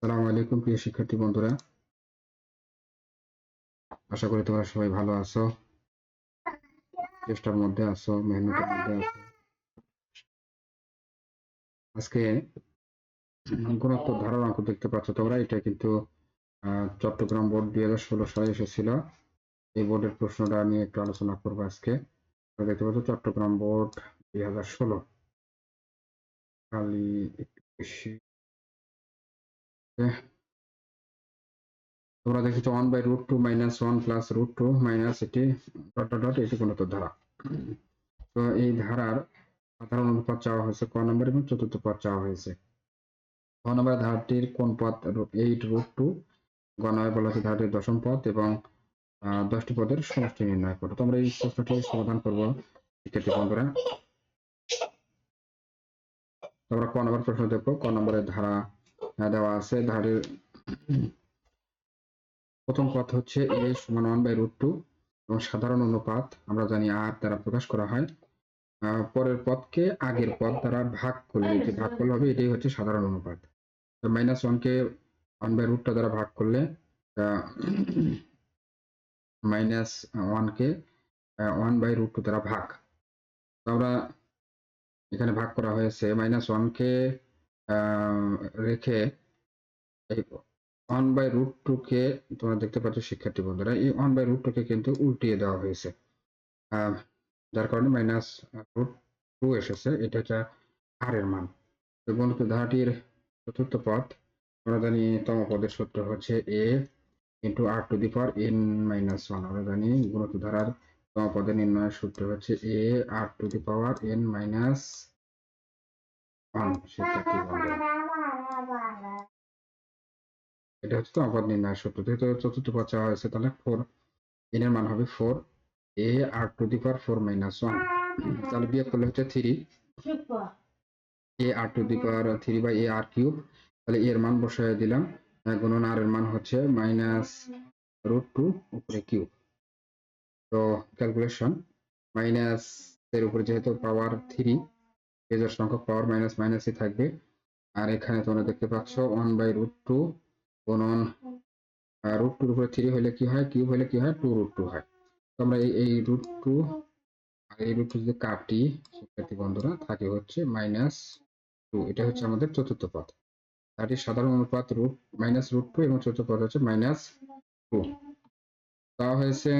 আসসালামু আলাইকুম প্রিয় শিক্ষার্থী বন্ধুরা, আশা করি তোমরা সবাই ভালো আছো, চেষ্টার মধ্যে আছো, মেহনতের মধ্যে আছো। আজকে গুণোত্তর ধারার অঙ্ক দেখতে পাচ্ছ তোমরা, এটা কিন্তু চট্টগ্রাম বোর্ড 2016 সালে এসেছিল। এই বোর্ডের প্রশ্নটা নিয়ে একটু আলোচনা করবো আজকে। তোমরা দেখতে পাচ্ছ চট্টগ্রাম বোর্ড 2016 খালি একটু বেশি। তোমরা দেখেছো 1/√2 - 1 + √2 মাইনাস এটি ডট ডট ডট, এটি গুণোত্তর ধারা। তো এই ধারার সাধারণ অনুপাত চাওয়া হয়েছে ক নম্বর এবং চতুর্থ পদ চাওয়া হয়েছে। ক নম্বর ধারাটির কোন পদ 8√2, গ নম্বর বলা হচ্ছে ধারাটির দশম পদ এবং 10টি পদের সমষ্টি নির্ণয় করো। তো আমরা এই প্রশ্নটি সমাধান করব শিক্ষার্থী বন্ধুরা। তোমরা ক নম্বর প্রশ্ন দেখো, ক নম্বরের ধারা দেওয়া আছে। ধারাটির প্রথম পদ হচ্ছে a = 1/√2 এবং সাধারণ অনুপাত আমরা জানি r দ্বারা প্রকাশ করা হয়। পরের পদকে আগের পদ দ্বারা ভাগ করলে যে ভাগফল হবে এটাই হচ্ছে সাধারণ অনুপাত। তো -1 কে 1/√টা দ্বারা ভাগ করলে -1 কে 1/√2 দ্বারা ভাগ। তো আমরা এখানে ভাগ করা হয়েছে -1 কে রেখে এই 1/√2 কে তোমরা দেখতে পাচ্ছ শিক্ষার্থী বন্ধুরা, এই 1/√2 কে কিন্তু উল্টিয়ে দেওয়া হয়েছে, যার কারণে -√2 এসেছে। এটা হচ্ছে r এর মান। তো গুণিত ধারাটির চতুর্থ পদ আমরা জানি তম পদের সূত্র হচ্ছে a r⁴n-1। আমরা জানি গুণিত ধারার তম পদের নির্ণয়ের সূত্র হচ্ছে a r⁴n-1। শিক্ষার্থী বন্ধুরা, এটা হচ্ছে তম পদ নির্ণয়ের সূত্র। যেহেতু চতুর্থ পদ চাওয়া হয়েছে তাহলে 4, n এর মান হবে 4, a r⁴ তাহলে বিয়োগ করলে হচ্ছে 3, a r⁴ a r³। তাহলে এর মান বসায় দিলাম, গুণন r এর মান হচ্ছে -√2 উপরে কিউব। তো ক্যালকুলেশন, মাইনাস এর উপরে যেহেতু পাওয়ার 3, বেজোড় সংখ্যক পাওয়ার মাইনাস মাইনাসই থাকবে। আর এখানে তোমরা দেখতে পাচ্ছ 1/√2 গুণন √2 উপরে 3 হলে কি হয়, কিউব হলে কি হয়, 2√2 হয়। তো আমরা এই √2 আর এই √2 যদি কাটি শিক্ষার্থী বন্ধুরা, থাকে হচ্ছে -2। এটা হচ্ছে আমাদের চতুর্থ পদ। ধারাটির সাধারণ অনুপাত -√2 এবং চতুর্থ পদ হচ্ছে -2। দেওয়া হয়েছে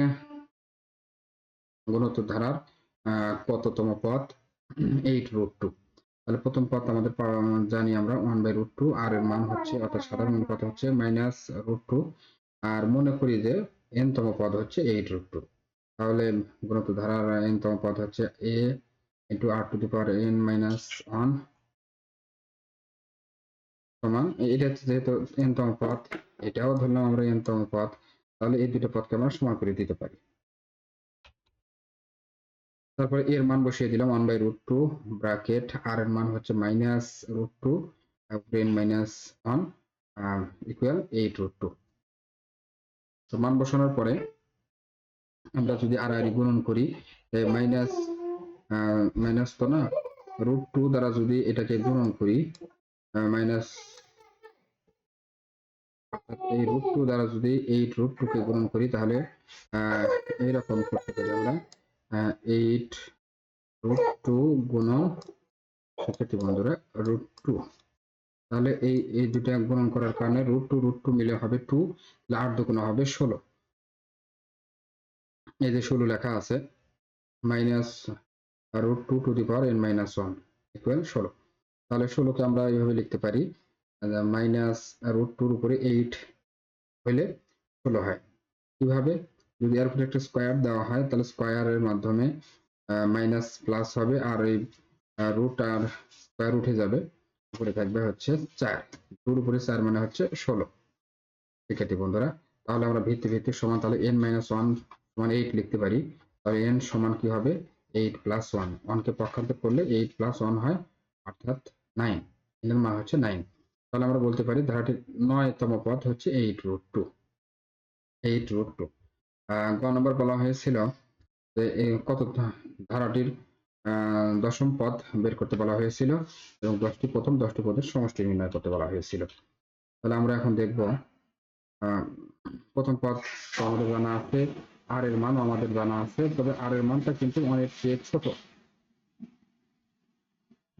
গুণোত্তর ধারার কততম পদ 8√2। তাহলে প্রথম পদ আমাদের জানি আমরা 1/√2, আর এর মান হচ্ছে অর্থাৎ সাধারণ অনুপাত হচ্ছে -√2, আর মনে করি যে n তম পদ হচ্ছে 8√2। তাহলে গুণোত্তর ধারার n তম পদ হচ্ছে a r⁴n-1 সমান, এটা হচ্ছে যেহেতু n তম পদ, এটাও ধরলাম আমরা n তম পদ, তাহলে এই দুটো পদকে আমরা সমান করে দিতে পারি। তারপর এর মান বসিয়ে দিলাম 1/√2 ব্র্যাকেট, আর এর মান হচ্ছে -√2 n-1 ইকুয়াল 8√2। তো মান বসানোর পরে আমরা যদি আড়াআড়ি গুণন করি, মাইনাস মাইনাস তো না, √2 দ্বারা যদি এটাকে গুণন করি, মাইনাস এই √2 দ্বারা যদি 8√2 কে গুণন করি তাহলে এইরকম করতে পারি আমরা, 8√2 গুণন শিক্ষার্থী বন্ধুরা √2। তাহলে এই দুটা গুণন করার কারণে √2 মিলে হবে 2, 8 হবে 16। এই যে 16 লেখা আছে, -√2n-1 ইকুয়াল 16। তাহলে 16কে আমরা এইভাবে লিখতে পারি, -√2 উপরে 8 হলে 16 হয়। কিভাবে, যদি এর উপরে একটা স্কোয়ার দেওয়া হয় তাহলে স্কোয়ারের মাধ্যমে মাইনাস প্লাস হবে, আর এই রুট আর স্কোয়ার উঠে যাবে, উপরে থাকবে হচ্ছে 4, 2 উপরে 4 মানে হচ্ছে 16। শিক্ষার্থী বন্ধুরা, তাহলে আমরা ভিত্তি ভিত্তি সমান, তাহলে n-1 সমান 8 লিখতে পারি। তাহলে n সমান কি হবে, 8 + 1, 1 কে পক্ষান্তর করলে 8 + 1 হয়, অর্থাৎ 9। n এর মান হচ্ছে 9। তাহলে আমরা বলতে পারি ধারাটির 9তম পদ হচ্ছে 8√2। গ নম্বর বলা হয়েছিল যে কত ধারাটির দশম পদ বের করতে বলা হয়েছিল এবং প্রথম 10টি পদের সমষ্টি নির্ণয় করতে বলা হয়েছিল। তাহলে আমরা এখন দেখব প্রথম পদ তো আমাদের জানা আছে, আর এর মান আমাদের জানা আছে, তবে আর এর মানটা কিন্তু অনেক চেয়ে ছোট।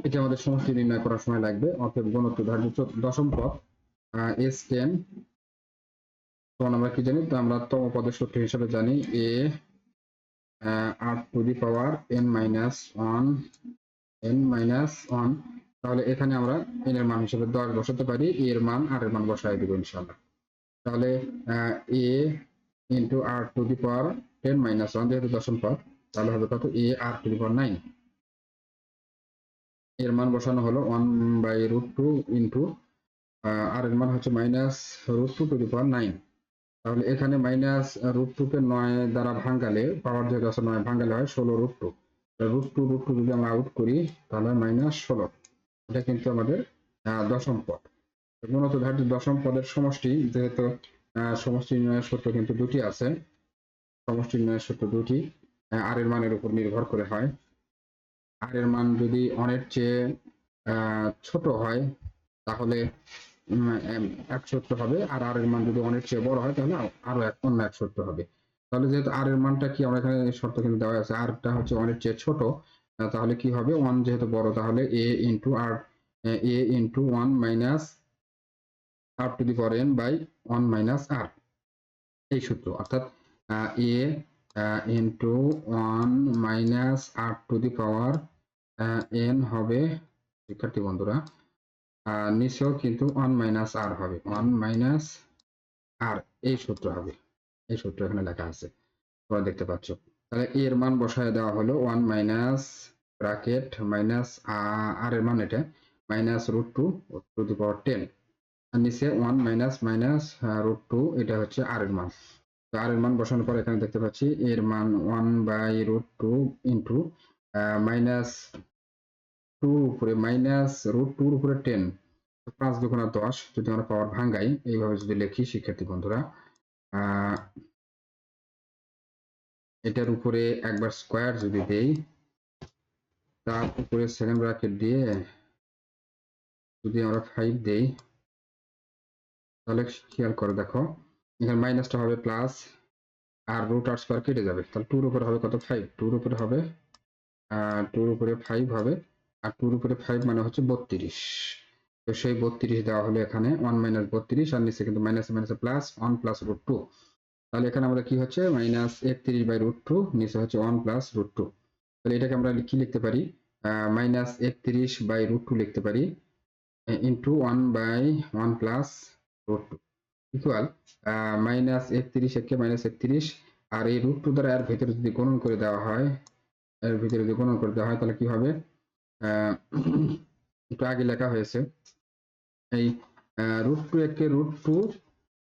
এটা আমাদের সমষ্টি নির্ণয় করার সময় লাগবে। অতএব ঘনত্ব ধার্য দশম পদ S10 তখন আমরা কি জানি, তো আমরা তম পদের সূত্র হিসেবে জানি a r to the power n-1 তাহলে এখানে আমরা n এর মান হিসেবে 10 বসাতে পারি, a এর মান r এর মান বসাই দিব ইনশাআল্লাহ। তাহলে a into r to the power 10-1 যেহেতু দশম পদ, তাহলে হবে কত, a r to the power 9 এর মান বসানো হলো 1/√2 ইন্টু আর এর মান হচ্ছে -√2 টু দি পাওয়ার 9। তাহলে এখানে -√2 কে 9 দ্বারা ভাঙালে, পাওয়ার যেহেতু আছে 9 ভাঙালে হয় 16√2। √2 যদি আমরা আউট করি তাহলে -16। এটা কিন্তু আমাদের দশম পদ। মূলত ধার্য দশম পদের সমষ্টি, যেহেতু সমষ্টি নির্ণয়ের সূত্র কিন্তু দুটি আছে, সমষ্টি নির্ণয়ের সূত্র দুটি আর এর মানের উপর নির্ভর করে হয়। আর এর মান যদি অনেক চেয়ে ছোট হয় তাহলে এক সূত্র হবে, আর আর এর মান যদি অনেক চেয়ে বড় হয় তাহলে আরো অন্য এক সূত্র হবে। তাহলে যেহেতু আর এর মানটা কি, আমরা এখানে শর্ত কিন্তু দেওয়া আছে, আরটা হচ্ছে অনেক চেয়ে ছোট, তাহলে কি হবে, 1 যেহেতু বড়, তাহলে a into 1 minus r to the power n by 1 minus r, এই সূত্র। অর্থাৎ a into 1 minus r to the power n হবে, শিক্ষার্থী বন্ধুরা, নিচেও কিন্তু 1 মাইনাস r হবে, 1 মাইনাস r, এই সূত্র হবে, এই সূত্র এখানে লেখা আছে, তোমরা দেখতে পাচ্ছ। তাহলে এর মান বসায় দেওয়া হলো 1 মাইনাস ব্র্যাকেট মাইনাস আর এর মান এটা -√2 টু দি পাওয়ার 10, আর নিচে 1 মাইনাস √2, এটা হচ্ছে আর এর মান। তো আর এর মান বসানোর পর এখানে দেখতে পাচ্ছি এর মান 1/√2 ইন্টু -2 উপরে -√2 উপরে 10, 5 দুগুণা 10, যদি আমরা পাওয়ার ভাঙ্গাই এইভাবে যদি লিখি শিক্ষার্থী বন্ধুরা, এটার উপরে একবার স্কয়ার যদি দেই, তার উপরে সেকেন্ড ব্র্যাকেট দিয়ে যদি আমরা 5 দেই, তাহলে খেয়াল করে দেখো এখানে মাইনাসটা হবে প্লাস, আর রুট আর স্কয়ার কেটে যাবে, তাহলে 2 এর উপরে হবে কত, 5, 2 এর উপরে হবে 2 এর উপরে 5 হবে, আর 2 এর উপরে 5 মানে হচ্ছে 32। তো সেই 32 দেওয়া হলো এখানে 1 মাইনাস 32, আর নিচে কিন্তু মাইনাস মাইনাস প্লাস 1 প্লাস √2। তাহলে এখানে আমাদের কি হচ্ছে -31/√2, নিচে হচ্ছে 1 প্লাস √2। তাহলে এটাকে আমরা কি লিখতে পারি, -31/√2 লিখতে পারি ইন্টু 1/1 প্লাস √2 ইকুয়াল -31 একে -31, আর এই √2 দ্বারা এর ভিতরে যদি গুণন করে দেওয়া হয়, এর ভিতরে যদি গুণন করে দেওয়া হয় তাহলে কি হবে, একটু আগে লেখা হয়েছে এই √2 একে √2,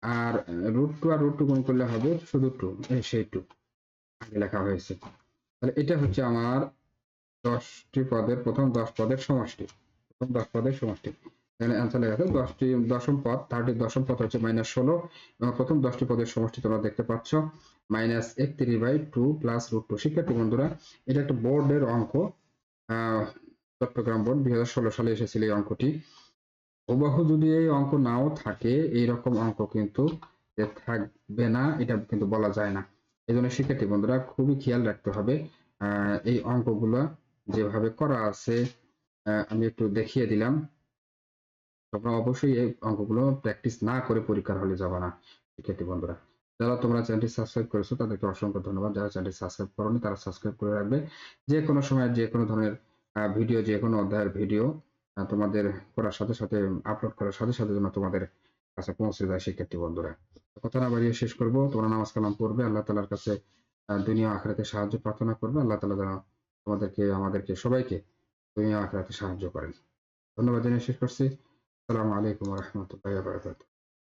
আর √2 আর √2 গুণ করলে হবে শুধু 2, সেই 2 আগে লেখা হয়েছে। তাহলে এটা হচ্ছে আমার 10টি পদের প্রথম 10 পদের সমষ্টি, প্রথম 10 পদের সমষ্টি। এখানে অ্যান্সার লেখা আছে 10টি দশম পদ, 30 দশম পদ হচ্ছে -16, এবং প্রথম 10টি পদের সমষ্টি তোমরা দেখতে পাচ্ছ -31/2 প্লাস √2। শিক্ষার্থী বন্ধুরা, এটা একটা বোর্ডের অঙ্ক, চট্টগ্রাম বোর্ড 2016 সালে এসেছিল এই অঙ্কটি। হুবহু যদি এই অঙ্ক নাও থাকে, এইরকম অঙ্ক কিন্তু যে থাকবে না এটা কিন্তু বলা যায় না। এই জন্য শিক্ষার্থী বন্ধুরা খুবই খেয়াল রাখতে হবে, এই অঙ্কগুলো যেভাবে করা আছে আমি একটু দেখিয়ে দিলাম, তোমরা অবশ্যই এই অঙ্কগুলো প্র্যাকটিস না করে পরীক্ষার হলে যাবে না শিক্ষার্থী বন্ধুরা। যারা তোমরা চ্যানেলটি সাবস্ক্রাইব করেছো তাদেরকে অসংখ্য ধন্যবাদ, যারা চ্যানেলটি সাবস্ক্রাইব করোনি তারা সাবস্ক্রাইব করে রাখবে। যে কোনো সময় যে কোনো ধরনের ভিডিও, যে কোনো অধ্যায়ের ভিডিও তোমাদের করার সাথে সাথে, আপলোড করার সাথে সাথে যেন তোমাদের কাছে পৌঁছে যায় শিক্ষার্থী বন্ধুরা। কথা না বাড়িয়ে শেষ করবো, তোমরা নামাজ কালাম পড়বে, আল্লাহ তাআলার কাছে দুনিয়া আখিরাতে সাহায্য প্রার্থনা করবে, আল্লাহ তাআলা যেন তোমাদেরকে, আমাদেরকে সবাইকে দুনিয়া আখিরাতে সাহায্য করেন। ধন্যবাদ জানিয়ে শেষ করছি। আসসালামু আলাইকুম ওয়া রাহমাতুল্লাহি ওয়া বারাকাতুহু।